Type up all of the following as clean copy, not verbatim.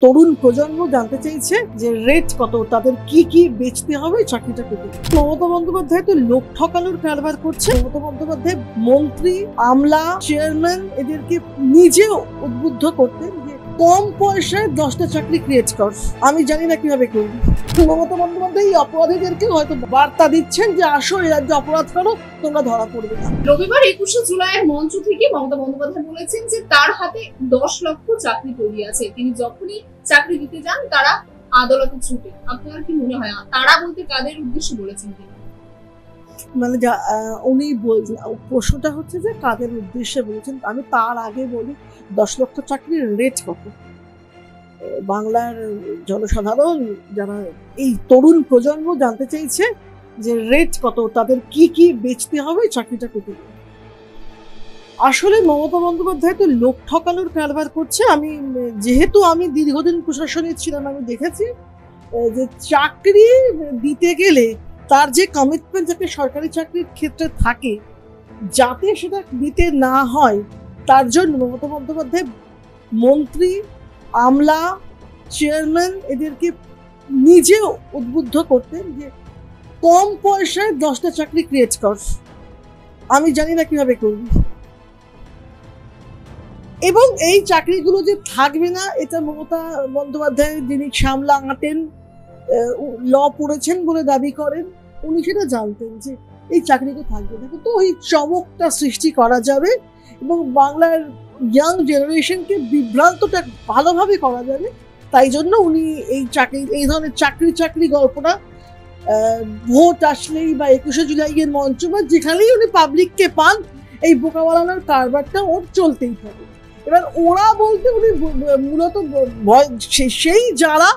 তরুণ প্রজন্ম জানতে চাইছে যে রেট কত, তাদের কি কি বেচতে হবে চাকরিটা পেতে। মমতা বন্দ্যোপাধ্যায় তো লোক ঠকানোর কারবার করছে। মমতা বন্দ্যোপাধ্যায় মন্ত্রী, আমলা, চেয়ারম্যান এদেরকে নিজে উদ্বুদ্ধ করতেন যে কম পয়সায় 10টা চাকরি ক্রিয়েট কর। আমি জানি না কিভাবে করবি। মমতা বন্দ্যোপাধ্যায় এই অপরাধীদেরকে হয়তো বার্তা দিচ্ছেন যে আসো এই রাজ্যে অপরাধ করো, তোমরা ধরা পড়বে না। রবিবার 21শে জুলাইয়ের মঞ্চ থেকে মমতা বন্দ্যোপাধ্যায় বলেছেন যে তার হাতে 10 লক্ষ চাকরি তৈরি আছে। তিনি যখনই চাকরি দিতে যান তারা আদালতে ছুটে। আপনার কি মনে হয় তারা বলতে কাদের উদ্দেশ্যে বলেছেন তিনি? মানে উনি বলছেন, প্রশ্নটা হচ্ছে যে কাদের উদ্দেশ্যে বলেছেন। আমি তার আগে বলি 10 লক্ষ চাকরির রেট কত। বাংলার জনসাধারণ যারা এই তরুণ প্রজন্ম জানতে চাইছে যে রেট কত, তাদের কি কি বেচতে হবে চাকরিটা পেতে। আসলে মমতা বন্দ্যোপাধ্যায় তো লোক ঠকানোর কারবার করছে। যেহেতু আমি দীর্ঘদিন প্রশাসনে ছিলাম, আমি দেখেছি যে চাকরি দিতে গেলে তার যে কমিটমেন্ট যাতে সরকারি চাকরির ক্ষেত্রে থাকে, যাতে সেটা দিতে না হয় তার জন্য মমতা বন্দ্যোপাধ্যায় মন্ত্রী, আমলা, চেয়ারম্যান এদেরকে নিজে উদ্বুদ্ধ করতেন যে কম পয়সায় 10টা চাকরি ক্রিয়েট কর। আমি জানি না কিভাবে করবি। এবং এই চাকরিগুলো যে থাকবে না, এটা মমতা বন্দ্যোপাধ্যায় যিনি সামলা আঁটেন, ল পড়েছেন বলে দাবি করেন, উনি সেটা জানতেন যে এই চাকরিগুলো থাকবে না, কিন্তু ওই চমকটা সৃষ্টি করা যাবে এবং বাংলার ইয়াং জেনারেশনকে বিভ্রান্তটা ভালোভাবে করা যাবে। তাই জন্য উনি এই ধরনের চাকরি গল্পটা ভোট আসলেই বা 21শে জুলাইয়ের মঞ্চ বা যেখানেই উনি পাবলিককে পান, এই বোকা বানানোর কারবারটা ওর চলতেই থাকে। এবার ওরা বলতে উনি মূলত সেই যারা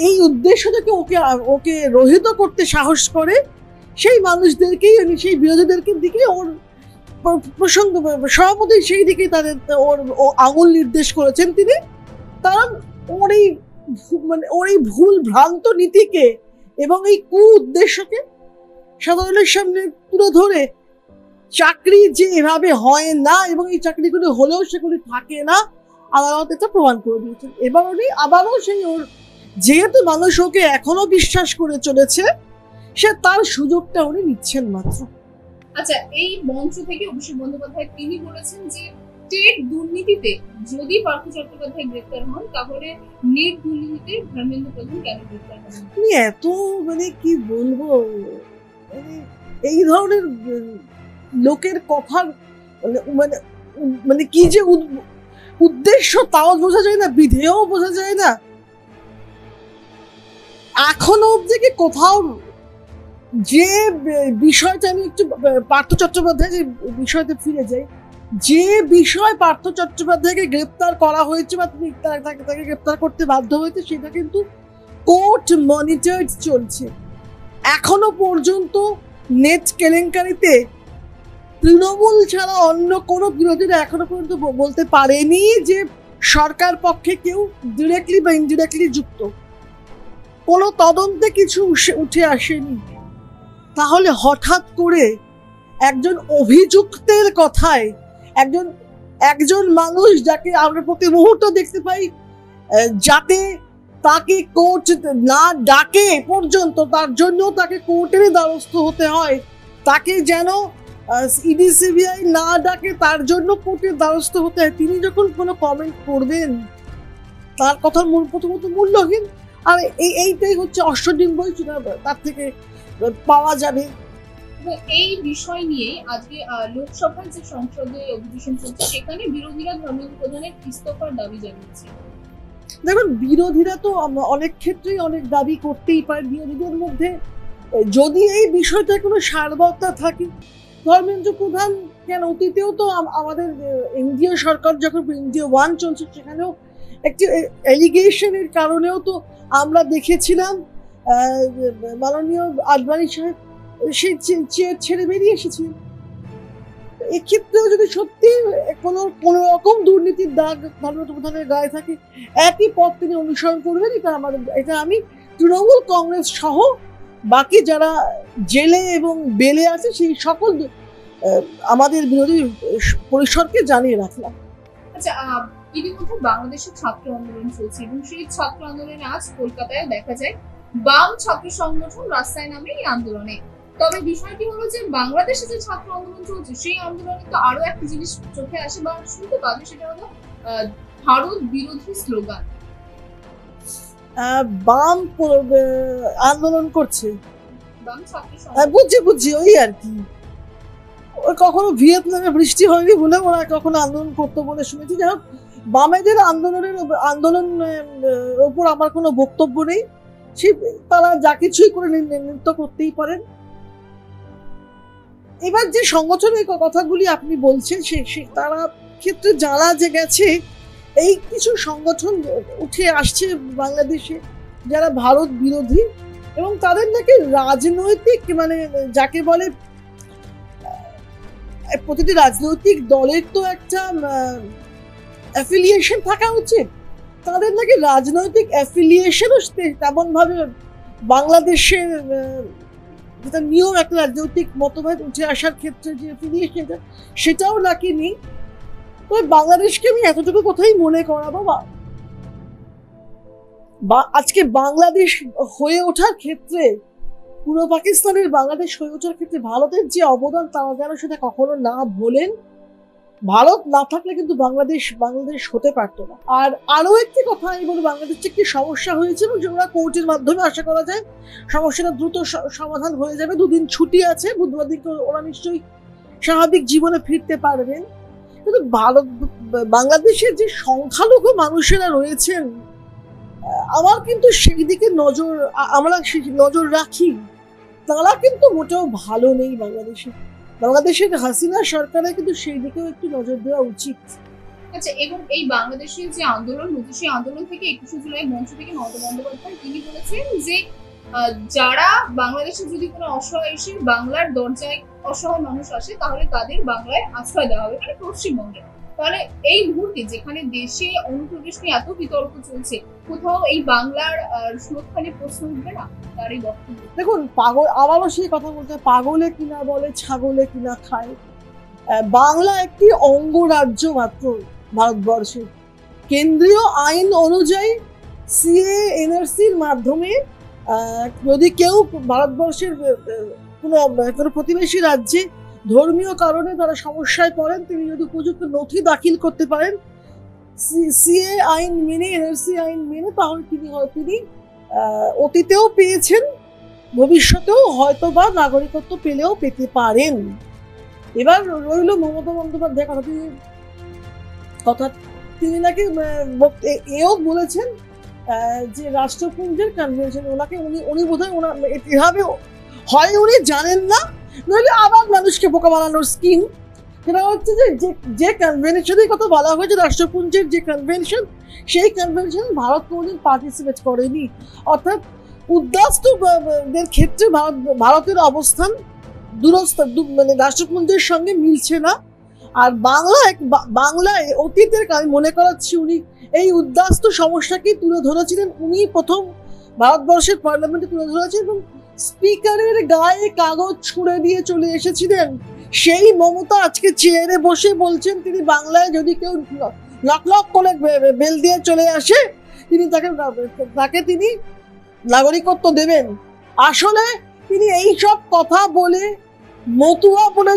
এই উদ্দেশ্য থেকে ওকে রহিত করতে সাহস করে, সেই মানুষদেরকেই সেই বিরোধীদেরকে দিকে ওর প্রসঙ্গ সভাপতি সেই দিকে তাদের ওর আঙুল নির্দেশ করেছেন তিনি। কারণ ওর এই ভুল ভ্রান্ত নীতিকে এবং এই উদ্দেশ্যকে সাধারণের সামনে তুলে ধরে চাকরি যে এভাবে হয় না এবং এই চাকরিগুলি হলেও সেগুলি থাকে না, আদালত এটা প্রমাণ করে দিয়েছেন। এবার উনি আবারও ওর যেহেতু মানুষ ওকে এখনো বিশ্বাস করে চলেছে, সে তার সুযোগটা উনি নিচ্ছেন মাত্র। আচ্ছা, এই মঞ্চ থেকে অভিষেক বন্দ্যোপাধ্যায় তিনি বলেছেন যে টেট দুর্নীতিতে যদি পার্থ চট্টোপাধ্যায় গ্রেফতার হন, তাহলে নেট দুর্নীতিতে ধর্মেন্দ্র প্রধান কেন গ্রেফতার হন? উনি এত কি বলবো, এই ধরনের লোকের কথা মানে কি যে উদ্দেশ্য তাও বোঝা যায় না, বিধেয়ও বোঝা যায় না। এখনো অব্দি কি কোথাও যে বিষয়টা, আমি একটু পার্থ চট্টোপাধ্যায় যে বিষয়তে ফিরে যাই, যে বিষয় পার্থ চট্টোপাধ্যায়কে গ্রেপ্তার করা হয়েছে বা তাকে গ্রেপ্তার করতে বাধ্য হয়েছে, সেটা কিন্তু কোর্ট মনিটরড চলছে। এখনো পর্যন্ত নেট কেলেঙ্কারিতে তৃণমূল ছাড়া অন্য কোনো বিরোধীরা এখনো পর্যন্ত বলতে পারেনি যে সরকার পক্ষে কেউ ডিরেক্টলি বা ইনডিরেক্টলি যুক্ত। কোনো তদন্তে কিছু উঠে আসেনি। তাহলে হঠাৎ করে একজন অভিযুক্তের কথায় একজন মানুষ যাকে আমরা প্রতি মুহূর্ত দেখতে পাই, যাতে তাকে কোর্ট না ডাকে পর্যন্ত তার জন্য তাকে কোর্টের দ্বারস্থ হতে হয়, তাকে যেন ইডি সিবিআই না ডাকে তার জন্য কোর্টের দ্বারস্থ হতে হয়, তিনি যখন কোনো কমেন্ট করবেন তার কথার প্রথমত মূল্যহীন। আর এইটাই হচ্ছে অশ্বডিম্বই, তার থেকে পাওয়া যাবে। এই বিষয় নিয়ে আজকে লোকসভায় যে সংসদে অধিবেশন চলছে, সেখানে বিরোধীরা ধর্মেন্দ্র প্রধানের ইস্তফার দাবি জানিয়েছে। দেখুন, বিরোধীরা তো অনেক ক্ষেত্রেই অনেক দাবি করতেই পারে। বিরোধীদের মধ্যে যদি এই বিষয়টা কোনো সারবত্তা থাকে, ধর্মেন্দ্র প্রধান কেন, অতীতেও তো আমাদের এনডিএ সরকার যখন ইন্ডিয়া 1 চলছে, সেখানেও একটি এলিগেশনের কারণেও তো আমরা দেখেছিলাম মাননীয় আদবানি সাহেব সেই চেয়ার ছেড়ে বেরিয়ে এসেছিলেন। এক্ষেত্রেও যদি সত্যি কোনো রকম দুর্নীতির দাগ ধর্মেন্দ্র প্রধানের গায়ে থাকে, একই পথ তিনি অনুসরণ করবেন। এটা আমি তৃণমূল কংগ্রেস সহ বাকি যারা জেলে এবং বেলে আছে সেই সকল আমাদের বিরোধী পরিসরকে জানিয়ে রাখলাম। আচ্ছা, ইতিমধ্যে বাংলাদেশের ছাত্র আন্দোলন চলছে এবং সেই ছাত্র আন্দোলনে আজ কলকাতায় দেখা যায় বাম ছাত্র সংগঠন রাস্তায় নামে এই আন্দোলনে। তবে বিষয়টি হলো যে বাংলাদেশে যে ছাত্র আন্দোলন চলছে সেই আন্দোলনে তো আরো একটা জিনিস চোখে আসে বা শুনতে পাবে, সেটা হলো ভারত বিরোধী স্লোগান। বাম আন্দোলন করছে, বাম ছাত্র বুঝছি ওই আর কি। কখনো ভিয়েতনামে বৃষ্টি হয়নি বলে ওরা কখনো আন্দোলন করতো বলে শুনেছি। যাই হোক, বামেদের আন্দোলনের ওপর আমার কোনো বক্তব্য নেই। সে তারা যা কিছুই করে নৃত্য করতেই পারেন। এবার যে সংগঠনের কথাগুলি আপনি বলছেন তারা ক্ষেত্রে যারা যে গেছে, এই কিছু সংগঠন উঠে আসছে বাংলাদেশে যারা ভারত বিরোধী এবং তাদের নাকি রাজনৈতিক মানে যাকে বলে প্রতিটি রাজনৈতিক দলের তো একটা অ্যাফিলিয়েশন থাকা উচিত। তাদের নাকি রাজনৈতিক অ্যাফিলিয়েশনও তেমন ভাবে বাংলাদেশের যেটা নিয়ম একটা রাজনৈতিক মতভেদ উঠে আসার ক্ষেত্রে যে অ্যাফিলিয়েশন সেটাও নাকি নেই। তবে বাংলাদেশকে আমি এতটুকু কথাই মনে করাবো বা আজকে বাংলাদেশ হয়ে ওঠার ক্ষেত্রে, পূর্ব পাকিস্তানের বাংলাদেশ হয়ে ওঠার ক্ষেত্রে ভারতের যে অবদান তারা যেন সেটা কখনো না ভোলেন। ভারত না থাকলে কিন্তু বাংলাদেশ হতে পারতো না। আর আরো একটি কথা আমি বলি, বাংলাদেশে একটি সমস্যা হয়েছে এবং যেগুলো কোর্টের মাধ্যমে আশা করা যায় সমস্যাটা দ্রুত সমাধান হয়ে যাবে। দুদিন ছুটি আছে, বুধবার দিন ওরা নিশ্চয়ই স্বাভাবিক জীবনে ফিরতে পারবেন। কিন্তু বাংলাদেশের যে সংখ্যালঘু মানুষেরা রয়েছেন, আমার কিন্তু সেই দিকে আমরা নজর রাখি, তারা কিন্তু মোটেও ভালো নেই বাংলাদেশের হাসিনা সরকারের কিন্তু সেই দিকেও একটু নজর দেওয়া উচিত। আচ্ছা, এবং এই বাংলাদেশের যে আন্দোলন হচ্ছে সেই আন্দোলন থেকে 21শে জুলাই মঞ্চ থেকে মমতা বন্দ্যোপাধ্যায় তিনি বলেছেন যে যারা বাংলাদেশে যদি কোনো অসহায় এসে বাংলার দরজায় অসহায় মানুষ আসে তাহলে তাদের বাংলায় আশ্রয় দেওয়া হবে, মানে পশ্চিমবঙ্গে। তাহলে এই মুহূর্তে যেখানে দেশে অনুপ্রবেশ নিয়ে এত বিতর্ক চলছে, কোথাও এই বাংলার সুরক্ষা নিয়ে প্রশ্ন উঠবে না? তার এই বক্তব্য দেখুন, আবারও সেই কথা বলতে, পাগলে কিনা বলে ছাগলে কিনা খায়। বাংলা একটি অঙ্গরাজ্য মাত্র ভারতবর্ষের। কেন্দ্রীয় আইন অনুযায়ী সিএ এনআরসির মাধ্যমে যদি কেউ ভারতবর্ষের কোনো প্রতিবেশী রাজ্যে ধর্মীয় কারণে তারা সমস্যায় পড়েন, তিনি যদি উপযুক্ত নথি দাখিল করতে পারেন সিএ আইন মেনে, এনআরসি আইন মেনে, তাহলে তিনি অতীতেও পেয়েছেন, ভবিষ্যতেও হয়তো বা নাগরিকত্ব পেলেও পেতে পারেন। এবার রইল মমতা বন্দ্যোপাধ্যায় কথা, তিনি নাকি এও বলেছেন যে রাষ্ট্রপুঞ্জের কনভেনশন ওনাকে উনি বোধহয় এভাবে হয় উনি জানেন না, নইলে আবার মানুষকে বোকা বানানোর স্কিম। সেটা হচ্ছে যে কনভেনশনের কথা বলা হয়েছে, রাষ্ট্রপুঞ্জের যে কনভেনশন, সেই কনভেনশন ভারত কোনোদিন পার্টিসিপেট করেনি। অর্থাৎ উদ্বাস্তুদের ক্ষেত্রে ভারতের অবস্থান দূরস্থ, মানে রাষ্ট্রপুঞ্জের সঙ্গে মিলছে না। আর বাংলায় অতীতের আমি মনে করাচ্ছি, উনি এই উদ্বাস্তু সমস্যাকে তুলে ধরেছিলেন, উনি প্রথম ভারতবর্ষের পার্লামেন্টে তুলে ধরেছেন এবং স্পিকারের গায়ে কাগজ ছুঁড়ে দিয়ে চলে এসেছিলেন। সেই মমতা আজকে চেয়ারে বসে বলছেন তিনি বাংলায় যদি কেউ লক লক করে বেল দিয়ে চলে আসে তাকে তিনি নাগরিকত্ব দেবেন। আসলে তিনি এই সব কথা বলে মতুয়া বলে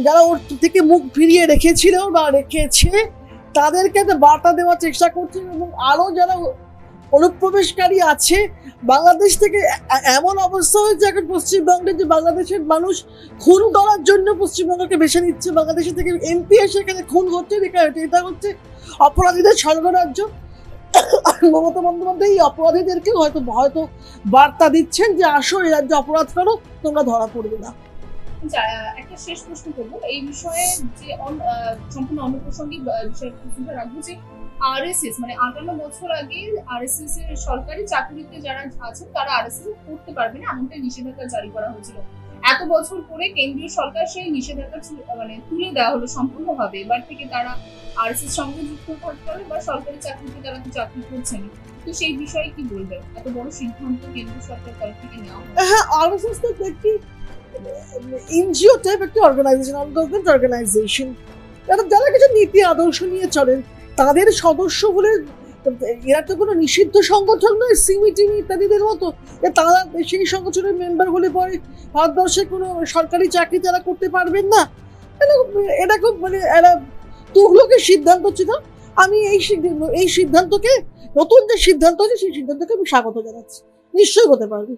যারা ওর থেকে মুখ ফিরিয়ে রেখেছিল বা রেখেছে তাদেরকে বার্তা দেওয়ার চেষ্টা করছেন এবং আরো যারা অনুপ্রবেশকারী আছে বাংলাদেশ থেকে। এমন অবস্থা হয়েছে এখন পশ্চিমবঙ্গে যে বাংলাদেশের মানুষ খুন করার জন্য পশ্চিমবঙ্গকে বেছে নিচ্ছে, বাংলাদেশ থেকে এমপি এসে এখানে খুন হচ্ছে, এটা হচ্ছে অপরাধীদের স্বর্গরাজ্য। মমতা বন্দ্যোপাধ্যায় এই অপরাধীদেরকে হয়তো বার্তা দিচ্ছেন যে আসো এই রাজ্যে অপরাধ করো, তোমরা ধরা পড়বে না। একটা শেষ প্রশ্ন করবো এই বিষয়ে, যে সম্পূর্ণ অন্যপ্রাসঙ্গিক বিষয়ে প্রশ্নটা রাখবো যে আরএসএস মানে 58 বছর আগে আরএসএস এর সরকারি চাকরিতে যারা আছেন তারা আরএসএস করতে পারবে না, এমনটাই নিষেধাজ্ঞা জারি করা হয়েছিল। এত বছর পরে কেন্দ্রীয় সরকার সেই নিষেধাজ্ঞা মানে তুলে দেওয়া হলো সম্পূর্ণভাবে। এবার থেকে তারা আরএসএস সঙ্গে যুক্ত থাকতে পারবে বা সরকারি চাকরিতে তারা তো চাকরি করছেন। তো সেই বিষয়ে কি বলবেন? এত বড় সিদ্ধান্ত কেন্দ্র সরকার তরফ থেকে নেওয়া হয়। হ্যাঁ, আরএসএস তো একটি এনজিও টাইপ একটা অর্গানাইজেশন, যারা কিছু নীতি আদর্শ নিয়ে চলেন। তাদের সদস্য হলে এরা তো কোনো নিষিদ্ধ সংগঠন নয়, সিমিটিমি ইত্যাদিদের মতো। তারা সেই সংগঠনের মেম্বার হলে পরে ভারতবর্ষে কোনো সরকারি চাকরি তারা করতে পারবেন না। এটা খুব মানে এরা তুগলকের সিদ্ধান্ত ছিল। আমি এই সিদ্ধান্তকে, নতুন যে সিদ্ধান্ত আছে সেই সিদ্ধান্তকে আমি স্বাগত জানাচ্ছি। নিশ্চয়ই হতে পারবে।